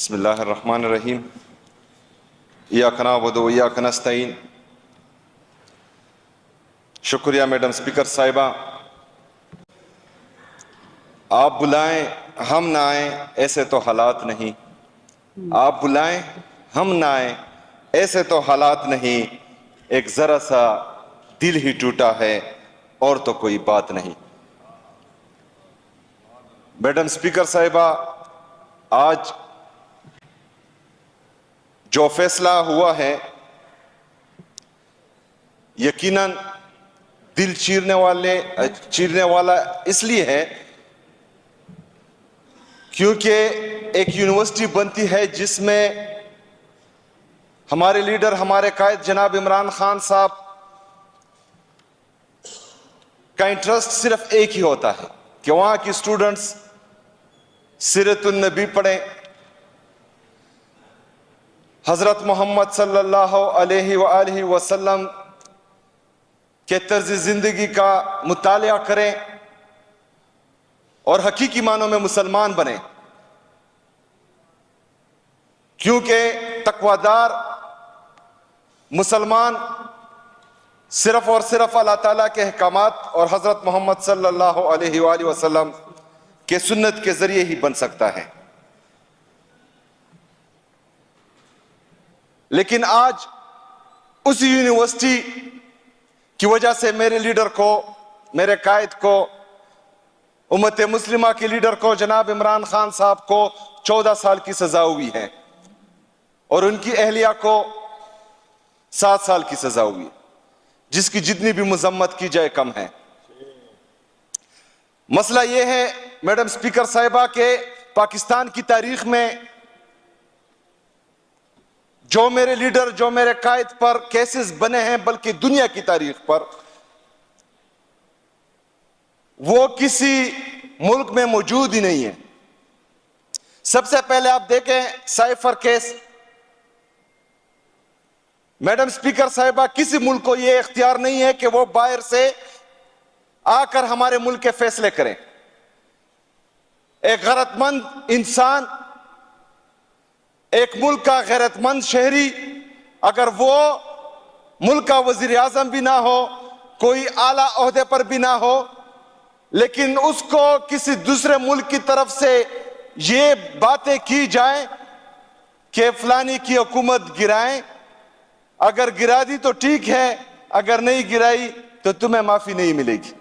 بسم اللہ الرحمن الرحیم ایاک نعبد و ایاک نستعین۔ شکریہ میڈم اسپیکر صاحبہ، آپ بلائیں ہم نہ آئیں ایسے تو حالات نہیں، آپ بلائیں ہم نہ آئیں ایسے تو حالات نہیں، ایک ذرا سا دل ہی ٹوٹا ہے اور تو کوئی بات نہیں۔ میڈم اسپیکر صاحبہ، آج جو فیصلہ ہوا ہے یقیناً دل چیرنے والا اس لیے ہے کیونکہ ایک یونیورسٹی بنتی ہے جس میں ہمارے لیڈر، ہمارے قائد جناب عمران خان صاحب کا انٹرسٹ صرف ایک ہی ہوتا ہے کہ وہاں کی اسٹوڈنٹس سیرت النبی پڑھیں، حضرت محمد صلی اللہ علیہ وآلہ وسلم کے طرز زندگی کا مطالعہ کریں اور حقیقی معنوں میں مسلمان بنیں، کیونکہ تقویدار مسلمان صرف اور صرف اللہ تعالیٰ کے احکامات اور حضرت محمد صلی اللہ علیہ وآلہ وسلم کے سنت کے ذریعے ہی بن سکتا ہے۔ لیکن آج اسی یونیورسٹی کی وجہ سے میرے لیڈر کو، میرے قائد کو، امت مسلمہ کے لیڈر کو جناب عمران خان صاحب کو 14 سال کی سزا ہوئی ہے اور ان کی اہلیہ کو 7 سال کی سزا ہوئی، جس کی جتنی بھی مذمت کی جائے کم ہے۔ مسئلہ یہ ہے میڈم اسپیکر صاحبہ کہ پاکستان کی تاریخ میں جو میرے لیڈر، جو میرے قائد پر کیسز بنے ہیں، بلکہ دنیا کی تاریخ پر وہ کسی ملک میں موجود ہی نہیں ہے۔ سب سے پہلے آپ دیکھیں سائفر کیس، میڈم اسپیکر صاحبہ کسی ملک کو یہ اختیار نہیں ہے کہ وہ باہر سے آ کر ہمارے ملک کے فیصلے کریں۔ ایک غیرت مند انسان، ایک ملک کا غیرت مند شہری، اگر وہ ملک کا وزیر اعظم بھی نہ ہو، کوئی اعلیٰ عہدے پر بھی نہ ہو، لیکن اس کو کسی دوسرے ملک کی طرف سے یہ باتیں کی جائیں کہ فلانی کی حکومت گرائیں، اگر گرا دی تو ٹھیک ہے، اگر نہیں گرائی تو تمہیں معافی نہیں ملے گی۔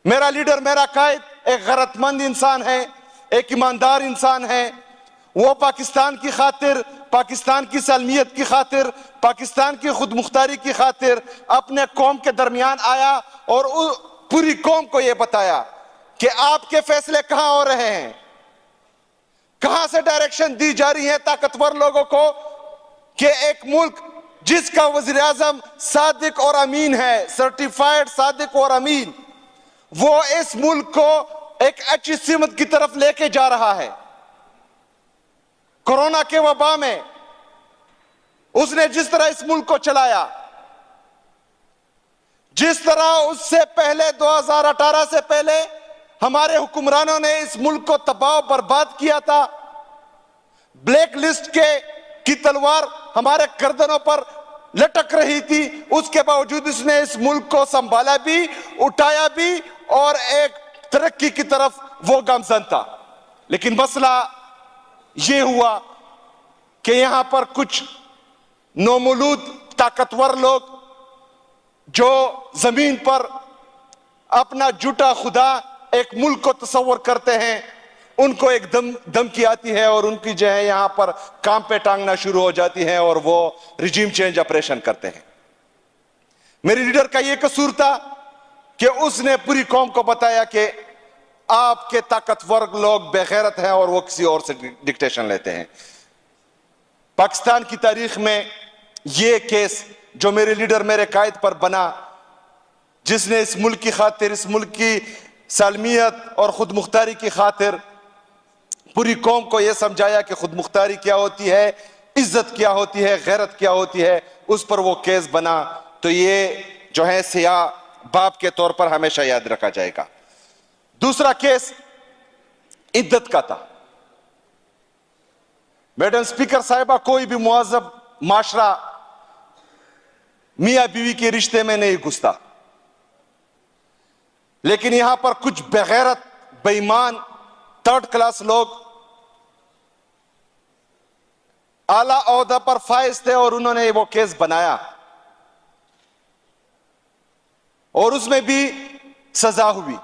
میرا لیڈر، میرا قائد ایک غیرت مند انسان ہے، ایک ایماندار انسان ہے، وہ پاکستان کی خاطر، پاکستان کی سالمیت کی خاطر، پاکستان کی خود مختاری کی خاطر اپنے قوم کے درمیان آیا اور پوری قوم کو یہ بتایا کہ آپ کے فیصلے کہاں ہو رہے ہیں، کہاں سے ڈائریکشن دی جا رہی ہے طاقتور لوگوں کو کہ ایک ملک جس کا وزیر اعظم صادق اور امین ہے، سرٹیفائیڈ صادق اور امین، وہ اس ملک کو ایک اچھی سمت کی طرف لے کے جا رہا ہے۔ کورونا کے وبا میں اس نے جس طرح اس ملک کو چلایا، جس طرح اس سے پہلے 2018 سے پہلے ہمارے حکمرانوں نے اس ملک کو تباہ و برباد کیا تھا، بلیک لسٹ کی تلوار ہمارے گردنوں پر لٹک رہی تھی، اس کے باوجود اس نے اس ملک کو سنبھالا بھی، اٹھایا بھی اور ایک ترقی کی طرف وہ گامزن تھا۔ لیکن مسئلہ یہ ہوا کہ یہاں پر کچھ نومولود طاقتور لوگ جو زمین پر اپنا جھوٹا خدا ایک ملک کو تصور کرتے ہیں، ان کو ایک دھمکی آتی ہے اور ان کی جو ہے یہاں پر کام پہ ٹانگنا شروع ہو جاتی ہے اور وہ ریجیم چینج آپریشن کرتے ہیں۔ میری لیڈر کا یہ قصور تھا کہ اس نے پوری قوم کو بتایا کہ آپ کے طاقتور لوگ بے غیرت ہیں اور وہ کسی اور سے ڈکٹیشن لیتے ہیں۔ پاکستان کی تاریخ میں یہ کیس جو میرے لیڈر، میرے قائد پر بنا، جس نے اس ملک کی خاطر، اس ملک کی سالمیت اور خود مختاری کی خاطر پوری قوم کو یہ سمجھایا کہ خود مختاری کیا ہوتی ہے، عزت کیا ہوتی ہے، غیرت کیا ہوتی ہے، اس پر وہ کیس بنا، تو یہ جو ہے سیاہ باپ کے طور پر ہمیشہ یاد رکھا جائے گا۔ دوسرا کیس عدت کا تھا۔ میڈم اسپیکر صاحبہ، کوئی بھی مہذب معاشرہ میاں بیوی کے رشتے میں نہیں گھستا، لیکن یہاں پر کچھ بغیرت، بے ایمان، تھرڈ کلاس لوگ اعلیٰ عہدہ پر فائز تھے اور انہوں نے وہ کیس بنایا اور اس میں بھی سزا ہوئی۔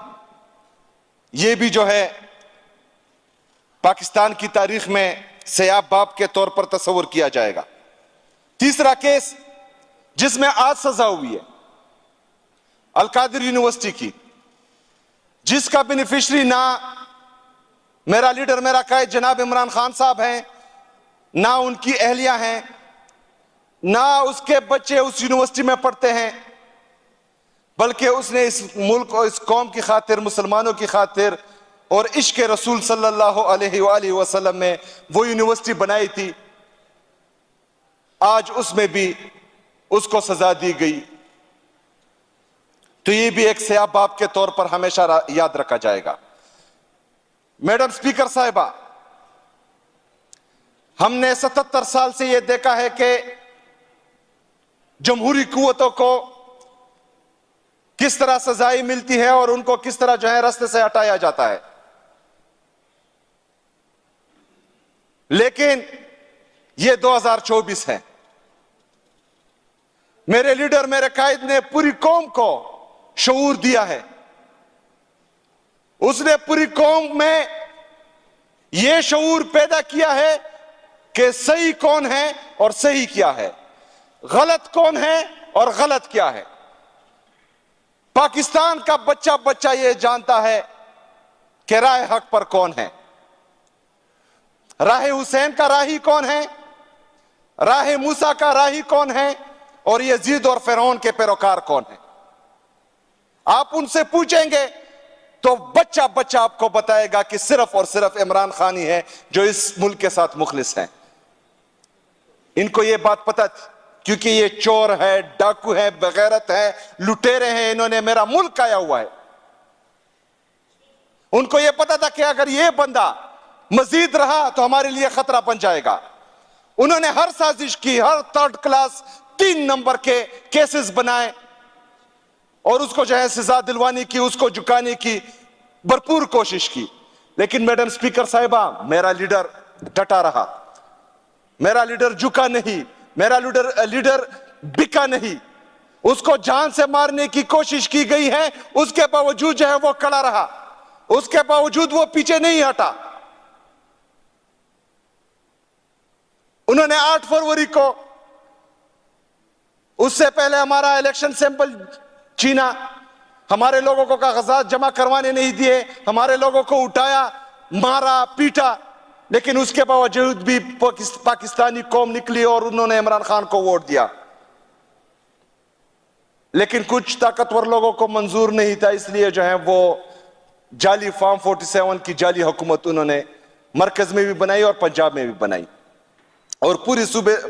یہ بھی جو ہے پاکستان کی تاریخ میں سیاہ باب کے طور پر تصور کیا جائے گا۔ تیسرا کیس جس میں آج سزا ہوئی ہے القادر یونیورسٹی کی، جس کا بینیفیشری نہ میرا لیڈر، میرا قائد جناب عمران خان صاحب ہیں، نہ ان کی اہلیہ ہیں، نہ اس کے بچے اس یونیورسٹی میں پڑھتے ہیں، بلکہ اس نے اس ملک اور اس قوم کی خاطر، مسلمانوں کی خاطر اور عشق رسول صلی اللہ علیہ وآلہ وسلم میں وہ یونیورسٹی بنائی تھی۔ آج اس میں بھی اس کو سزا دی گئی، تو یہ بھی ایک سیاہ باب کے طور پر ہمیشہ یاد رکھا جائے گا۔ میڈم اسپیکر صاحبہ، ہم نے 77 سال سے یہ دیکھا ہے کہ جمہوری قوتوں کو کس طرح سزائیں ملتی ہے اور ان کو کس طرح جو ہے راستے سے ہٹایا جاتا ہے، لیکن یہ 2024 ہے۔ میرے لیڈر، میرے قائد نے پوری قوم کو شعور دیا ہے، اس نے پوری قوم میں یہ شعور پیدا کیا ہے کہ صحیح کون ہے اور صحیح کیا ہے، غلط کون ہے اور غلط کیا ہے۔ پاکستان کا بچہ بچہ یہ جانتا ہے کہ راہ حق پر کون ہے، راہ حسین کا راہی کون ہے، راہ موسیٰ کا راہی کون ہے، اور یزید اور فرعون کے پیروکار کون ہیں۔ آپ ان سے پوچھیں گے تو بچہ بچہ آپ کو بتائے گا کہ صرف اور صرف عمران خان ہی ہے جو اس ملک کے ساتھ مخلص ہیں۔ ان کو یہ بات پتہ تھی، کیونکہ یہ چور ہے، ڈاکو ہے، بغیرت ہے، لٹیرے ہیں، انہوں نے میرا ملک آیا ہوا ہے۔ ان کو یہ پتا تھا کہ اگر یہ بندہ مزید رہا تو ہمارے لیے خطرہ بن جائے گا۔ انہوں نے ہر سازش کی، ہر تھرڈ کلاس 3 نمبر کے کیسز بنائے اور اس کو جو ہے سزا دلوانے کی، اس کو جھکانے کی بھرپور کوشش کی، لیکن میڈم اسپیکر صاحبہ، میرا لیڈر ڈٹا رہا، میرا لیڈر جھکا نہیں، میرا لیڈر بکا نہیں۔ اس کو جان سے مارنے کی کوشش کی گئی ہے، اس کے باوجود جو ہے وہ کھڑا رہا، اس کے باوجود وہ پیچھے نہیں ہٹا۔ انہوں نے 8 فروری کو، اس سے پہلے ہمارا الیکشن سیمپل چھینا، ہمارے لوگوں کو کاغذات جمع کروانے نہیں دیے، ہمارے لوگوں کو اٹھایا، مارا، پیٹا، لیکن اس کے باوجود بھی پاکستانی قوم نکلی اور انہوں نے عمران خان کو ووٹ دیا۔ لیکن کچھ طاقتور لوگوں کو منظور نہیں تھا، اس لیے جو ہے وہ جعلی فارم 47 کی جعلی حکومت انہوں نے مرکز میں بھی بنائی اور پنجاب میں بھی بنائی، اور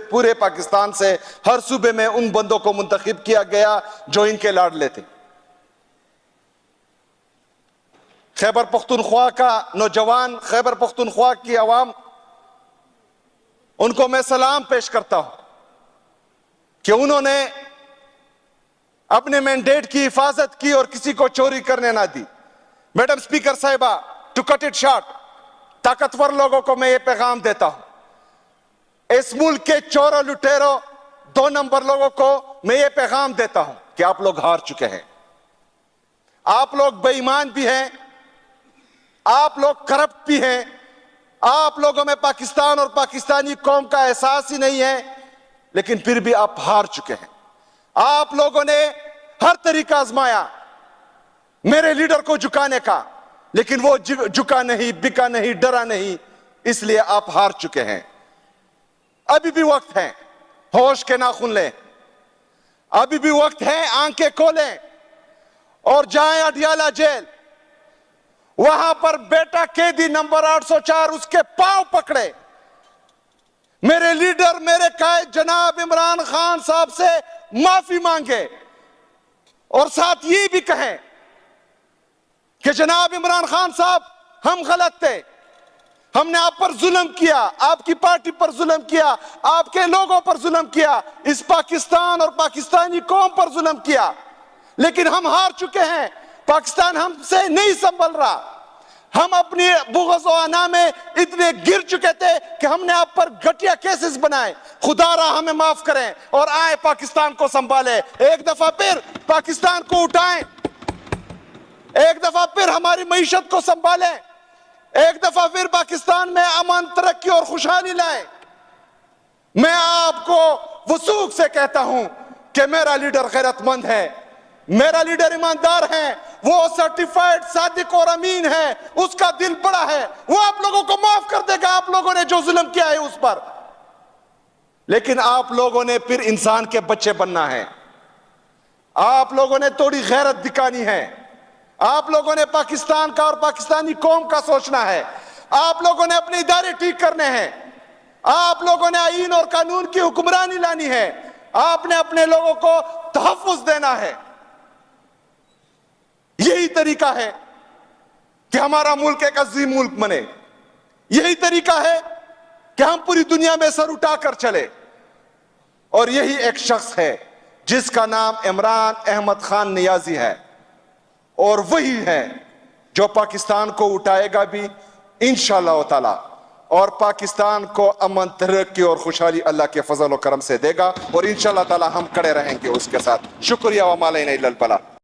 پورے پاکستان سے ہر صوبے میں ان بندوں کو منتخب کیا گیا جو ان کے لاڈلے تھے۔ خیبر پختونخوا کا نوجوان، خیبر پختونخوا کی عوام، ان کو میں سلام پیش کرتا ہوں کہ انہوں نے اپنے مینڈیٹ کی حفاظت کی اور کسی کو چوری کرنے نہ دی۔ میڈم اسپیکر صاحبہ، ٹو کٹ اٹ شارٹ، طاقتور لوگوں کو میں یہ پیغام دیتا ہوں، اس ملک کے چوروں، لٹیروں، 2 نمبر لوگوں کو میں یہ پیغام دیتا ہوں کہ آپ لوگ ہار چکے ہیں، آپ لوگ بے ایمان بھی ہیں، آپ لوگ کرپٹ بھی ہیں، آپ لوگوں میں پاکستان اور پاکستانی قوم کا احساس ہی نہیں ہے، لیکن پھر بھی آپ ہار چکے ہیں۔ آپ لوگوں نے ہر طریقہ آزمایا میرے لیڈر کو جھکانے کا، لیکن وہ جھکا نہیں، بکا نہیں، ڈرا نہیں، اس لیے آپ ہار چکے ہیں۔ ابھی بھی وقت ہے، ہوش کے ناخن لیں، ابھی بھی وقت ہے، آنکھیں کھولیں اور جائیں اڈیالہ جیل، وہاں پر بیٹا قیدی نمبر 804 اس کے پاؤں پکڑے، میرے لیڈر، میرے قائد جناب عمران خان صاحب سے معافی مانگے اور ساتھ یہ بھی کہیں کہ جناب عمران خان صاحب، ہم غلط تھے، ہم نے آپ پر ظلم کیا، آپ کی پارٹی پر ظلم کیا، آپ کے لوگوں پر ظلم کیا، اس پاکستان اور پاکستانی قوم پر ظلم کیا، لیکن ہم ہار چکے ہیں۔ پاکستان ہم سے نہیں سنبھل رہا۔ ہم اپنی بغض و انا میں اتنے گر چکے تھے کہ ہم نے آپ پر گھٹیا کیسز بنائے۔ خدا را ہمیں معاف کریں اور آئے پاکستان کو سنبھالے، ایک دفعہ پھر پاکستان کو اٹھائیں، ایک دفعہ پھر ہماری معیشت کو سنبھالیں، ایک دفعہ پھر پاکستان میں امن، ترقی اور خوشحالی لائیں۔ میں آپ کو وثوق سے کہتا ہوں کہ میرا لیڈر غیرت مند ہے، میرا لیڈر ایماندار ہے، وہ سرٹیفائیڈ صادق اور امین ہے، اس کا دل بڑا ہے، وہ آپ لوگوں کو معاف کر دے گا، آپ لوگوں نے جو ظلم کیا ہے اس پر۔ لیکن آپ لوگوں نے پھر انسان کے بچے بننا ہے، آپ لوگوں نے تھوڑی غیرت دکھانی ہے، آپ لوگوں نے پاکستان کا اور پاکستانی قوم کا سوچنا ہے، آپ لوگوں نے اپنے ادارے ٹھیک کرنے ہیں، آپ لوگوں نے آئین اور قانون کی حکمرانی لانی ہے، آپ نے اپنے لوگوں کو تحفظ دینا ہے۔ یہی طریقہ ہے کہ ہمارا ملک ایک عظیم ملک بنے، یہی طریقہ ہے کہ ہم پوری دنیا میں سر اٹھا کر چلے، اور یہی ایک شخص ہے جس کا نام عمران احمد خان نیازی ہے، اور وہی ہے جو پاکستان کو اٹھائے گا بھی انشاءاللہ تعالی، اور پاکستان کو امن، ترقی اور خوشحالی اللہ کے فضل و کرم سے دے گا، اور انشاءاللہ تعالی ہم کڑے رہیں گے اس کے ساتھ۔ شکریہ، وما علینا الا البلاغ۔